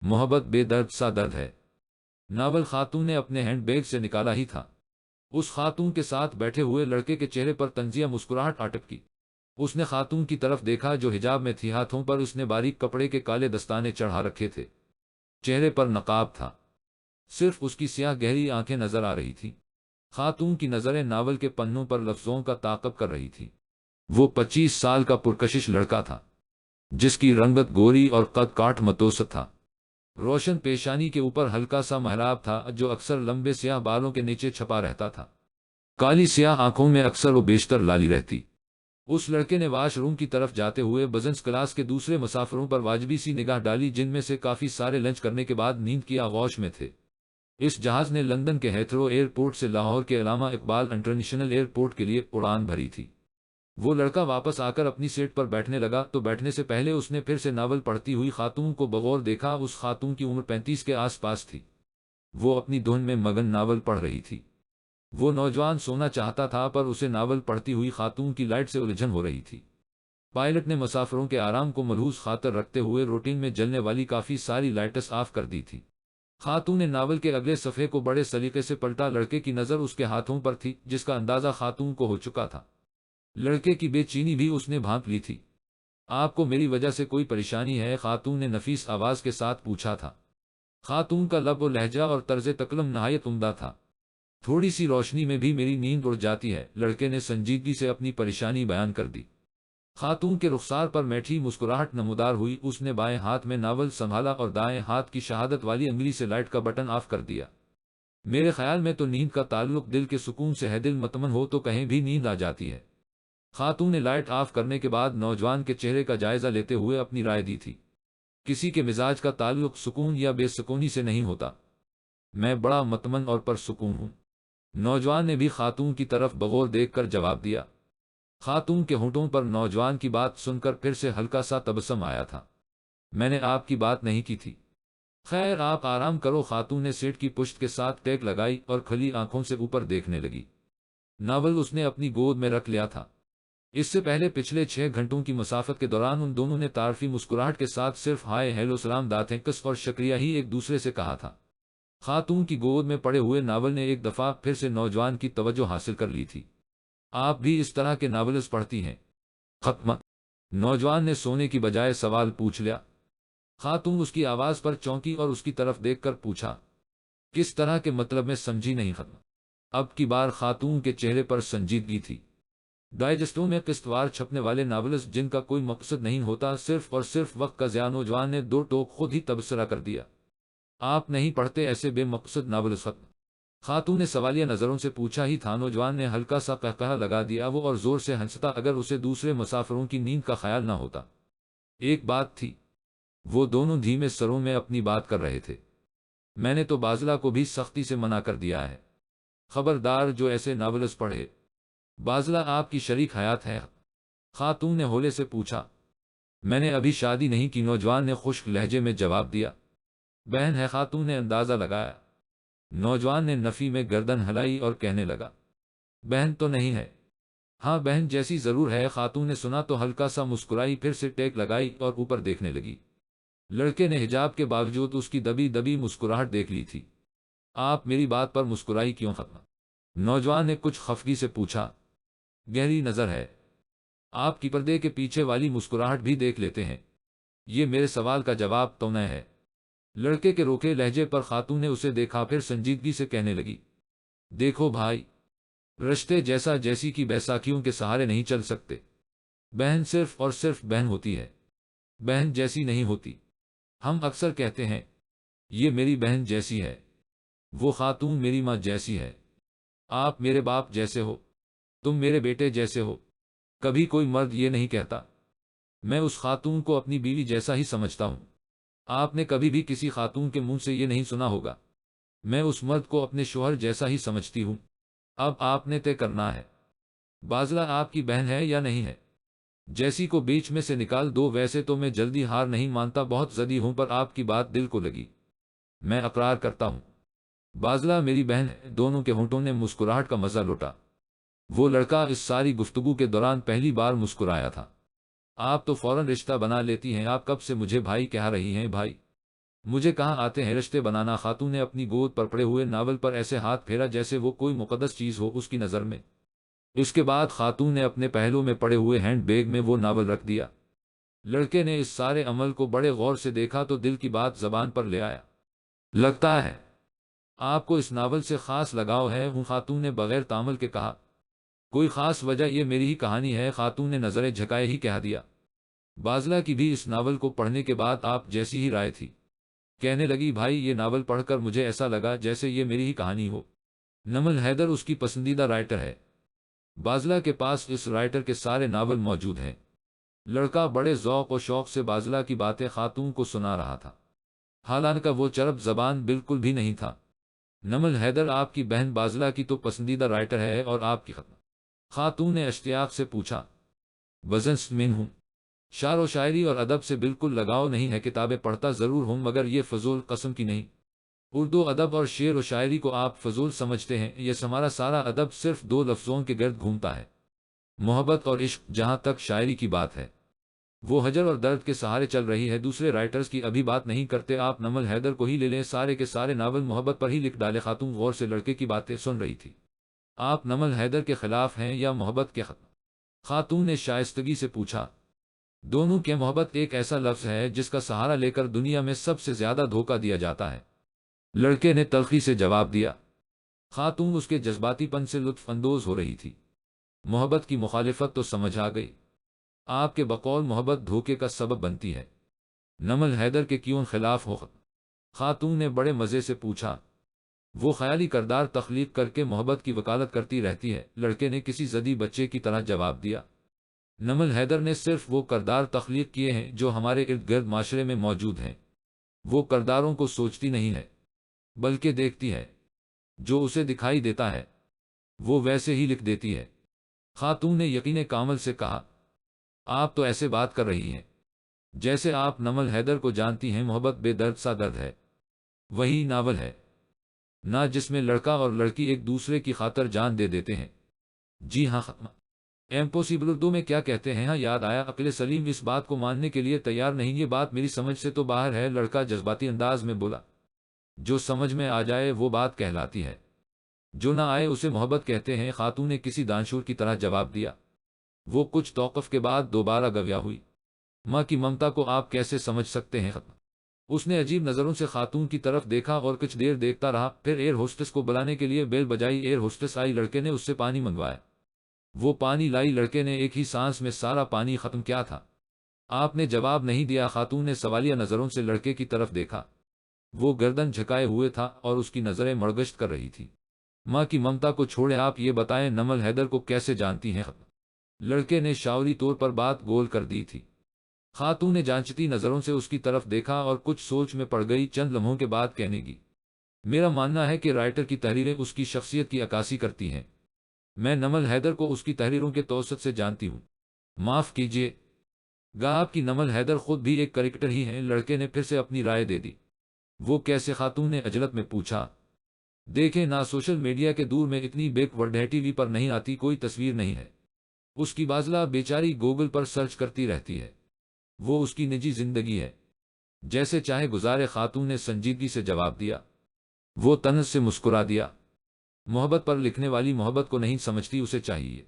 محبت بے درد سا درد ہے۔ ناول خاتون نے اپنے ہینڈ بیگ سے نکالا ہی تھا۔ اس خاتون کے ساتھ بیٹھے ہوئے لڑکے کے چہرے پر طنزیہ مسکراہٹ اٹک کی۔ اس نے خاتون کی طرف دیکھا جو حجاب میں تھی، ہاتھوں پر اس نے باریک کپڑے کے کالے دستانے چڑھا رکھے تھے، چہرے پر نقاب تھا، صرف اس کی سیاہ گہری آنکھیں نظر آ رہی تھیں۔ خاتون کی نظریں ناول کے پنوں پر لفظوں کا تعاقب کر رہی تھی۔ وہ 25 سال کا پرکشش لڑکا تھا، جس کی رنگت گوری اور قد کاٹ متوسط تھا۔ روشن پیشانی کے اوپر ہلکا سا محراب تھا جو اکثر لمبے سیاہ بالوں کے نیچے چھپا رہتا تھا۔ کالی سیاہ آنکھوں میں اکثر و بیشتر لالی رہتی۔ اس لڑکے نے واش روم کی طرف جاتے ہوئے بزنس کلاس کے دوسرے مسافروں پر واجبی سی نگاہ ڈالی، جن میں سے کافی سارے لنچ کرنے کے بعد نیند کی آغوش میں تھے۔ اس جہاز نے لندن کے ہیتھرو ایئرپورٹ سے لاہور کے علامہ اقبال انٹرنیشنل ایئرپورٹ کے لیے اڑان بھری تھی۔ وہ لڑکا واپس آ کر اپنی سیٹ پر بیٹھنے لگا تو بیٹھنے سے پہلے اس نے پھر سے ناول پڑھتی ہوئی خاتون کو بغور دیکھا۔ اس خاتون کی عمر 35 کے آس پاس تھی۔ وہ اپنی دھن میں مگن ناول پڑھ رہی تھی۔ وہ نوجوان سونا چاہتا تھا پر اسے ناول پڑھتی ہوئی خاتون کی لائٹ سے الجھن ہو رہی تھی۔ پائلٹ نے مسافروں کے آرام کو ملحوظ خاطر رکھتے ہوئے روٹین میں جلنے والی کافی ساری لائٹس آف کر دی تھی۔ خاتون نے ناول کے اگلے صفحے کو بڑے سلیقے سے پلٹا۔ لڑکے کی نظر اس کے ہاتھوں پر تھی، جس کا اندازہ خاتون کو ہو چکا تھا۔ لڑکے کی بے چینی بھی اس نے بھانپ لی تھی۔ آپ کو میری وجہ سے کوئی پریشانی ہے؟ خاتون نے نفیس آواز کے ساتھ پوچھا تھا۔ خاتون کا لب و لہجہ اور طرز تکلم نہایت عمدہ تھا۔ تھوڑی سی روشنی میں بھی میری نیند اڑ جاتی ہے، لڑکے نے سنجیدگی سے اپنی پریشانی بیان کر دی۔ خاتون کے رخسار پر میٹھی مسکراہٹ نمودار ہوئی۔ اس نے بائیں ہاتھ میں ناول سنبھالا اور دائیں ہاتھ کی شہادت والی انگلی سے لائٹ کا بٹن آف کر دیا۔ میرے خیال میں تو نیند کا تعلق دل کے سکون سے ہے، دل مطمئن ہو تو کہیں بھی نیند آ جاتی ہے۔ خاتون نے لائٹ آف کرنے کے بعد نوجوان کے چہرے کا جائزہ لیتے ہوئے اپنی رائے دی تھی۔ کسی کے مزاج کا تعلق سکون یا بے سکونی سے نہیں ہوتا۔ میں بڑا مطمئن اور پرسکون ہوں، نوجوان نے بھی خاتون کی طرف بغور دیکھ کر جواب دیا۔ خاتون کے ہونٹوں پر نوجوان کی بات سن کر پھر سے ہلکا سا تبسم آیا تھا۔ میں نے آپ کی بات نہیں کی تھی۔ خیر آپ آرام کرو۔ خاتون نے سیٹ کی پشت کے ساتھ ٹیک لگائی اور کھلی آنکھوں سے اوپر دیکھنے لگی۔ ناول اس نے اپنی گود میں رکھ لیا تھا۔ اس سے پہلے پچھلے 6 گھنٹوں کی مسافت کے دوران ان دونوں نے تعارفی مسکراہٹ کے ساتھ صرف ہائے ہیلو سلام تھینکس اور شکریہ ہی ایک دوسرے سے کہا تھا۔ خاتون کی گود میں پڑے ہوئے ناول نے ایک دفعہ پھر سے نوجوان کی توجہ حاصل کر لی تھی۔ آپ بھی اس طرح کے ناولز پڑھتی ہیں؟ ختم؟ نوجوان نے سونے کی بجائے سوال پوچھ لیا۔ خاتون اس کی آواز پر چونکی اور اس کی طرف دیکھ کر پوچھا، کس طرح کے مطلب میں سمجھی نہیں؟ ختم؟ اب کی بار خاتون کے چہرے پر سنجیدگی تھی۔ ڈائجسٹوں میں قسط وار چھپنے والے ناولز جن کا کوئی مقصد نہیں ہوتا، صرف اور صرف وقت کا ضیاع۔ نوجوان نے 2 ٹوک خود ہی تبصرہ کر دیا۔ آپ نہیں پڑھتے ایسے بے مقصد ناولز؟ ختم؟ خاتون نے سوالیہ نظروں سے پوچھا ہی تھا۔ نوجوان نے ہلکا سا قہقہہ لگا دیا وہ اور زور سے ہنستا اگر اسے دوسرے مسافروں کی نیند کا خیال نہ ہوتا۔ ایک بات تھی، وہ دونوں دھیمے سروں میں اپنی بات کر رہے تھے۔ میں نے تو بازلا کو بھی سختی سے منع کر دیا ہے، خبردار جو ایسے ناولز پڑھے۔ بازلا آپ کی شریک حیات ہے؟ خاتون نے ہولے سے پوچھا۔ میں نے ابھی شادی نہیں کی، نوجوان نے خشک لہجے میں جواب دیا۔ بہن ہے؟ خاتون نے اندازہ لگایا۔ نوجوان نے نفی میں گردن ہلائی اور کہنے لگا، بہن تو نہیں ہے؟ ہاں بہن جیسی ضرور ہے۔ خاتون نے سنا تو ہلکا سا مسکرائی، پھر سے ٹیک لگائی اور اوپر دیکھنے لگی۔ لڑکے نے حجاب کے باوجود اس کی دبی دبی مسکراہٹ دیکھ لی تھی۔ آپ میری بات پر مسکرائی کیوں؟ ختم؟ نوجوان نے کچھ خفگی سے پوچھا۔ گہری نظر ہے، آپ کی پردے کے پیچھے والی مسکراہٹ بھی دیکھ لیتے ہیں۔ یہ میرے سوال کا جواب تو نہ ہے؟ لڑکے کے روکھے لہجے پر خاتون نے اسے دیکھا، پھر سنجیدگی سے کہنے لگی، دیکھو بھائی، رشتے جیسا جیسی کی بیساکھیوں کے سہارے نہیں چل سکتے۔ بہن صرف اور صرف بہن ہوتی ہے، بہن جیسی نہیں ہوتی۔ ہم اکثر کہتے ہیں یہ میری بہن جیسی ہے، وہ خاتون میری ماں جیسی ہے۔ آپ میرے باپ جیسے ہو، تم میرے بیٹے جیسے ہو۔ کبھی کوئی مرد یہ نہیں کہتا۔ میں اس خاتون کو اپنی بیوی جیسا ہی سمجھتا ہوں۔ آپ نے کبھی بھی کسی خاتون کے منہ سے یہ نہیں سنا ہوگا، میں اس مرد کو اپنے شوہر جیسا ہی سمجھتی ہوں۔ اب آپ نے طے کرنا ہے، بازلا آپ کی بہن ہے یا نہیں ہے؟ جیسی کو بیچ میں سے نکال دو۔ ویسے تو میں جلدی ہار نہیں مانتا، بہت ضدی ہوں، پر آپ کی بات دل کو لگی، میں اقرار کرتا ہوں۔ بازلا میری بہن ہے۔ دونوں کے ہونٹوں نے مسکراہٹ کا مزہ لوٹا۔ وہ لڑکا اس ساری گفتگو کے دوران پہلی بار مسکرایا تھا۔ آپ تو فوراً رشتہ بنا لیتی ہیں، آپ کب سے مجھے بھائی کہہ رہی ہیں؟ بھائی مجھے کہاں آتے ہیں رشتے بنانا؟ خاتون نے اپنی گود پر پڑے ہوئے ناول پر ایسے ہاتھ پھیرا جیسے وہ کوئی مقدس چیز ہو اس کی نظر میں۔ اس کے بعد خاتون نے اپنے پہلو میں پڑے ہوئے ہینڈ بیگ میں وہ ناول رکھ دیا۔ لڑکے نے اس سارے عمل کو بڑے غور سے دیکھا تو دل کی بات زبان پر لے آیا۔ لگتا ہے آپ کو اس ناول سے خاص لگاؤ ہے، خاتون نے بغیر تامل کے کہا۔ کوئی خاص وجہ؟ یہ میری ہی کہانی ہے، خاتون نے نظریں جھکائے ہی کہہ دیا۔ بازلا کی بھی اس ناول کو پڑھنے کے بعد آپ جیسی ہی رائے تھی۔ کہنے لگی، بھائی یہ ناول پڑھ کر مجھے ایسا لگا جیسے یہ میری ہی کہانی ہو۔ نمل حیدر اس کی پسندیدہ رائٹر ہے۔ بازلا کے پاس اس رائٹر کے سارے ناول موجود ہیں۔ لڑکا بڑے ذوق و شوق سے بازلا کی باتیں خاتون کو سنا رہا تھا، حالانکہ وہ چرب زبان بالکل بھی نہیں تھا۔ نمل حیدر آپ کی بہن بازلا کی تو پسندیدہ رائٹر ہے، اور آپ کی ختم؟ خاتون نے اشتیاق سے پوچھا۔ بزنس مین ہوں، شعر و شاعری اور ادب سے بالکل لگاؤ نہیں ہے، کتابیں پڑھتا ضرور ہوں مگر یہ فضول قسم کی نہیں۔ اردو ادب اور شعر و شاعری کو آپ فضول سمجھتے ہیں، یہ ہمارا سارا ادب صرف دو لفظوں کے گرد گھومتا ہے، محبت اور عشق۔ جہاں تک شاعری کی بات ہے وہ ہجر اور درد کے سہارے چل رہی ہے، دوسرے رائٹرز کی ابھی بات نہیں کرتے، آپ نمل حیدر کو ہی لے لیں، سارے کے سارے ناول محبت پر ہی لکھ ڈالے۔ خاتون غور سے لڑکے کی باتیں سن رہی تھی۔ آپ نمل حیدر کے خلاف ہیں یا محبت کے ختم؟ خاتون نے شائستگی سے پوچھا۔ دونوں کے۔ محبت ایک ایسا لفظ ہے جس کا سہارا لے کر دنیا میں سب سے زیادہ دھوکہ دیا جاتا ہے، لڑکے نے تلخی سے جواب دیا۔ خاتون اس کے جذباتی پن سے لطف اندوز ہو رہی تھی۔ محبت کی مخالفت تو سمجھ آ گئی، آپ کے بقول محبت دھوکے کا سبب بنتی ہے، نمل حیدر کے کیوں خلاف ہو؟ خاتون نے بڑے مزے سے پوچھا۔ وہ خیالی کردار تخلیق کر کے محبت کی وکالت کرتی رہتی ہے، لڑکے نے کسی ضدی بچے کی طرح جواب دیا۔ نمل حیدر نے صرف وہ کردار تخلیق کیے ہیں جو ہمارے ارد گرد معاشرے میں موجود ہیں، وہ کرداروں کو سوچتی نہیں ہے بلکہ دیکھتی ہے، جو اسے دکھائی دیتا ہے وہ ویسے ہی لکھ دیتی ہے۔ خاتون نے یقین کامل سے کہا۔ آپ تو ایسے بات کر رہی ہیں جیسے آپ نمل حیدر کو جانتی ہیں۔ محبت بے درد سا درد ہے، وہی ناول ہے نا جس میں لڑکا اور لڑکی ایک دوسرے کی خاطر جان دے دیتے ہیں۔ جی ہاں، ختم امپوسیبل اردو میں کیا کہتے ہیں؟ ہاں یاد آیا، عقل سلیم اس بات کو ماننے کے لیے تیار نہیں، یہ بات میری سمجھ سے تو باہر ہے، لڑکا جذباتی انداز میں بولا۔ جو سمجھ میں آ جائے وہ بات کہلاتی ہے، جو نہ آئے اسے محبت کہتے ہیں، خاتون نے کسی دانشور کی طرح جواب دیا۔ وہ کچھ توقف کے بعد دوبارہ گویا ہوئی۔ ماں کی ممتا کو آپ کیسے سمجھ سکتے ہیں؟ ختم؟ اس نے عجیب نظروں سے خاتون کی طرف دیکھا اور کچھ دیر دیکھتا رہا، پھر ایئر ہوسٹس کو بلانے کے لیے بیل بجائی۔ ایئر ہوسٹس آئی، لڑکے نے اس سے پانی منگوایا، وہ پانی لائی، لڑکے نے ایک ہی سانس میں سارا پانی ختم کیا تھا۔ آپ نے جواب نہیں دیا، خاتون نے سوالیہ نظروں سے لڑکے کی طرف دیکھا، وہ گردن جھکائے ہوئے تھا اور اس کی نظریں مڑگشت کر رہی تھی۔ ماں کی ممتا کو چھوڑیں، آپ یہ بتائیں نمل حیدر کو کیسے جانتی ہیں؟ ختم؟ لڑکے نے شعوری طور پر بات گول کر دی تھی۔ خاتون نے جانچتی نظروں سے اس کی طرف دیکھا اور کچھ سوچ میں پڑ گئی، چند لمحوں کے بعد کہنے گی، میرا ماننا ہے کہ رائٹر کی تحریریں اس کی شخصیت کی عکاسی کرتی ہیں، میں نمل حیدر کو اس کی تحریروں کے توسط سے جانتی ہوں۔ معاف کیجیے گا، آپ کی نمل حیدر خود بھی ایک کریکٹر ہی ہیں، لڑکے نے پھر سے اپنی رائے دے دی۔ وہ کیسے؟ خاتون نے عجلت میں پوچھا۔ دیکھیں نا، سوشل میڈیا کے دور میں اتنی بیک ورڈ ہے، ٹی وی پر نہیں آتی، کوئی تصویر نہیں ہے اس کی، بازلا بیچاری گوگل پر سرچ کرتی رہتی ہے، وہ اس کی نجی زندگی ہے، جیسے چاہے گزارے۔ خاتون نے سنجیدگی سے جواب دیا۔ وہ طنز سے مسکرا دیا۔ محبت پر لکھنے والی محبت کو نہیں سمجھتی، اسے چاہیے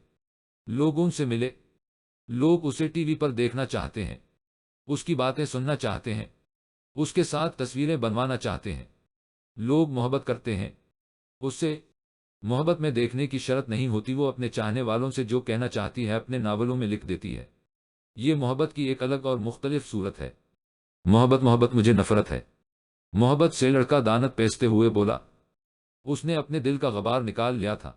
لوگوں سے ملے، لوگ اسے ٹی وی پر دیکھنا چاہتے ہیں، اس کی باتیں سننا چاہتے ہیں، اس کے ساتھ تصویریں بنوانا چاہتے ہیں، لوگ محبت کرتے ہیں اس سے۔ محبت میں دیکھنے کی شرط نہیں ہوتی، وہ اپنے چاہنے والوں سے جو کہنا چاہتی ہے اپنے ناولوں میں لکھ دیتی ہے، یہ محبت کی ایک الگ اور مختلف صورت ہے۔ محبت مجھے نفرت ہے محبت سے، لڑکا دانت پیستے ہوئے بولا۔ اس نے اپنے دل کا غبار نکال لیا تھا۔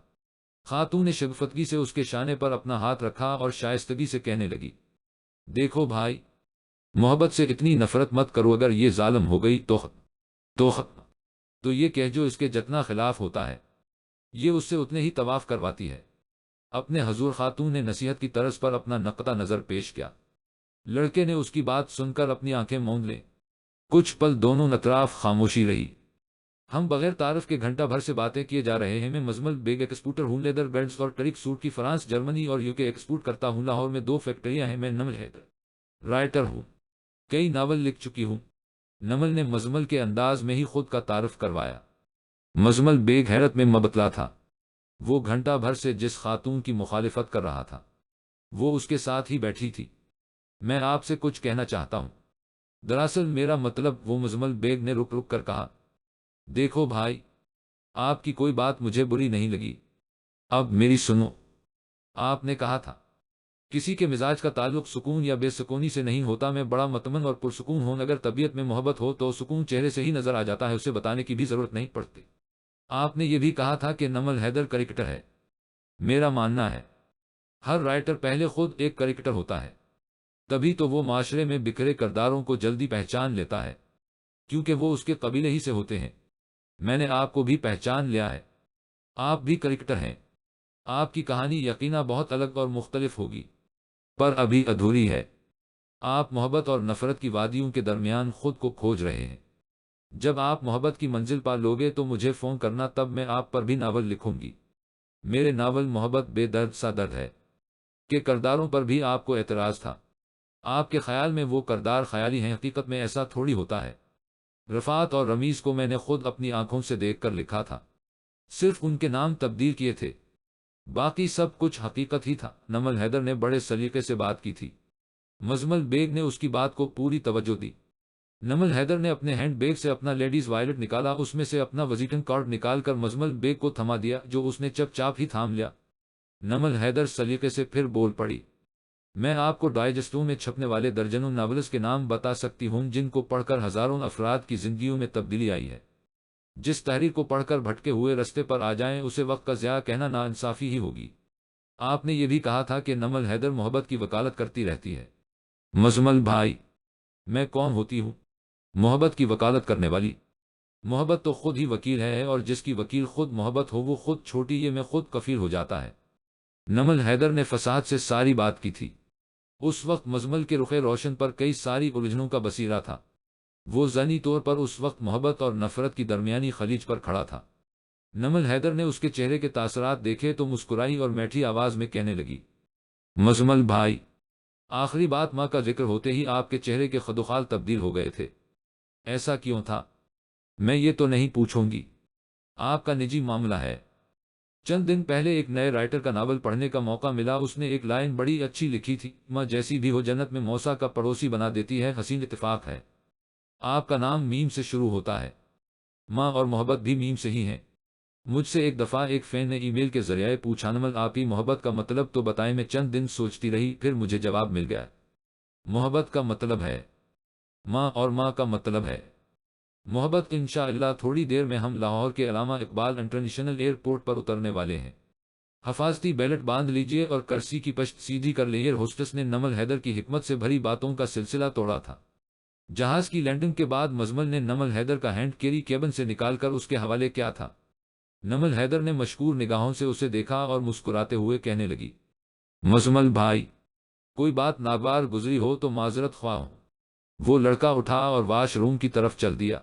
خاتون نے شگفتگی سے اس کے شانے پر اپنا ہاتھ رکھا اور شائستگی سے کہنے لگی، دیکھو بھائی، محبت سے اتنی نفرت مت کرو، اگر یہ ظالم ہو گئی تو یہ کہہ جو اس کے جتنا خلاف ہوتا ہے یہ اس سے اتنے ہی طواف کرواتی ہے اپنے حضور۔ خاتون نے نصیحت کی طرز پر اپنا نقطہ نظر پیش کیا۔ لڑکے نے اس کی بات سن کر اپنی آنکھیں موند لیں۔ کچھ پل دونوں اطراف خاموشی رہی۔ ہم بغیر تعارف کے گھنٹہ بھر سے باتیں کیے جا رہے ہیں۔ میں مزمل بیگ ایکسپورٹر ہوں، لیدر بیلٹس اور ٹرک سوٹ کی فرانس، جرمنی اور UK ایکسپورٹ کرتا ہوں، لاہور میں 2 فیکٹریاں ہیں۔ میں نمل حیدر رائٹر ہوں، کئی ناول لکھ چکی ہوں، نمل نے مزمل کے انداز میں ہی خود کا تعارف کروایا۔ مزمل بیگ حیرت میں مبتلا تھا۔ وہ گھنٹہ بھر سے جس خاتون کی مخالفت کر رہا تھا وہ اس کے ساتھ ہی بیٹھی تھی۔ میں آپ سے کچھ کہنا چاہتا ہوں۔ دراصل میرا مطلب، وہ مزمل بیگ نے رک رک کر کہا۔ دیکھو بھائی، آپ کی کوئی بات مجھے بری نہیں لگی، اب میری سنو۔ آپ نے کہا تھا کسی کے مزاج کا تعلق سکون یا بے سکونی سے نہیں ہوتا۔ میں بڑا مطمئن اور پرسکون ہوں، اگر طبیعت میں محبت ہو تو سکون چہرے سے ہی نظر آ جاتا ہے، اسے بتانے کی بھی ضرورت نہیں پڑتی۔ آپ نے یہ بھی کہا تھا کہ نمل حیدر کریکٹر ہے۔ میرا ماننا ہے ہر رائٹر پہلے خود ایک کریکٹر ہوتا ہے، تبھی تو وہ معاشرے میں بکھرے کرداروں کو جلدی پہچان لیتا ہے، کیونکہ وہ اس کے قبیلے ہی سے ہوتے ہیں۔ میں نے آپ کو بھی پہچان لیا ہے، آپ بھی کریکٹر ہیں۔ آپ کی کہانی یقیناً بہت الگ اور مختلف ہوگی، پر ابھی ادھوری ہے۔ آپ محبت اور نفرت کی وادیوں کے درمیان خود کو کھوج رہے ہیں۔ جب آپ محبت کی منزل پا لوگے تو مجھے فون کرنا، تب میں آپ پر بھی ناول لکھوں گی۔ میرے ناول محبت بے درد سا درد ہے کہ کرداروں پر بھی آپ کو اعتراض تھا۔ آپ کے خیال میں وہ کردار خیالی ہیں، حقیقت میں ایسا تھوڑی ہوتا ہے۔ رفعت اور رمیز کو میں نے خود اپنی آنکھوں سے دیکھ کر لکھا تھا، صرف ان کے نام تبدیل کیے تھے، باقی سب کچھ حقیقت ہی تھا۔ نمل حیدر نے بڑے سلیقے سے بات کی تھی۔ مزمل بیگ نے اس کی بات کو پوری توجہ دی۔ نمل حیدر نے اپنے ہینڈ بیگ سے اپنا لیڈیز وائلٹ نکالا، اس میں سے اپنا وزیٹنگ کارڈ نکال کر مزمل بیگ کو تھما دیا، جو اس نے چپ چاپ ہی تھام لیا۔ نمل حیدر سلیقے سے پھر بول پڑی۔ میں آپ کو ڈائجسٹوں میں چھپنے والے درجنوں ناولز کے نام بتا سکتی ہوں جن کو پڑھ کر ہزاروں افراد کی زندگیوں میں تبدیلی آئی ہے۔ جس تحریر کو پڑھ کر بھٹکے ہوئے رستے پر آ جائیں، اسے وقت کا ضیاع کہنا ناانصافی ہی ہوگی۔ آپ نے یہ بھی کہا تھا کہ نمل حیدر محبت کی وکالت کرتی رہتی ہے۔ مزمل بھائی، میں کون ہوتی ہوں محبت کی وکالت کرنے والی؟ محبت تو خود ہی وکیل ہے، اور جس کی وکیل خود محبت ہو وہ خود چھوٹی یہ میں خود کفیل ہو جاتا ہے۔ نمل حیدر نے فصاحت سے ساری بات کی تھی۔ اس وقت مزمل کے رخ روشن پر کئی ساری الجھنوں کا بصیرہ تھا۔ وہ ذہنی طور پر اس وقت محبت اور نفرت کی درمیانی خلیج پر کھڑا تھا۔ نمل حیدر نے اس کے چہرے کے تاثرات دیکھے تو مسکرائی اور میٹھی آواز میں کہنے لگی، مزمل بھائی، آخری بات ماں کا ذکر ہوتے ہی آپ کے چہرے کے خدوخال تبدیل ہو گئے تھے۔ ایسا کیوں تھا؟ میں یہ تو نہیں پوچھوں گی، آپ کا نجی معاملہ ہے۔ چند دن پہلے ایک نئے رائٹر کا ناول پڑھنے کا موقع ملا، اس نے ایک لائن بڑی اچھی لکھی تھی، ماں جیسی بھی ہو جنت میں موسیٰ کا پڑوسی بنا دیتی ہے، حسین اتفاق ہے۔ آپ کا نام میم سے شروع ہوتا ہے، ماں اور محبت بھی میم سے ہی ہیں۔ مجھ سے ایک دفعہ ایک فین نے ای میل کے ذریعے پوچھا، نمل آپ ہی محبت کا مطلب تو بتائیں۔ میں چند دن سوچتی رہی، پھر مجھے جواب مل گیا، محبت کا مطلب ہے ماں، اور ماں کا مطلب ہے محبت۔ انشاءاللہ تھوڑی دیر میں ہم لاہور کے علامہ اقبال انٹرنیشنل ایئرپورٹ پر اترنے والے ہیں۔ حفاظتی بیلٹ باندھ لیجئے اور کرسی کی پشت سیدھی کر لیں۔ ایئر ہوسٹس نے نمل حیدر کی حکمت سے بھری باتوں کا سلسلہ توڑا تھا۔ جہاز کی لینڈنگ کے بعد مزمل نے نمل حیدر کا ہینڈ کیری کیبن سے نکال کر اس کے حوالے کیا تھا۔ نمل حیدر نے مشکور نگاہوں سے اسے دیکھا اور مسکراتے ہوئے کہنے لگی، مزمل بھائی، کوئی بات ناگوار گزری ہو تو معذرت خواہ ہوں۔ وہ لڑکا اٹھا اور واش روم کی طرف چل دیا۔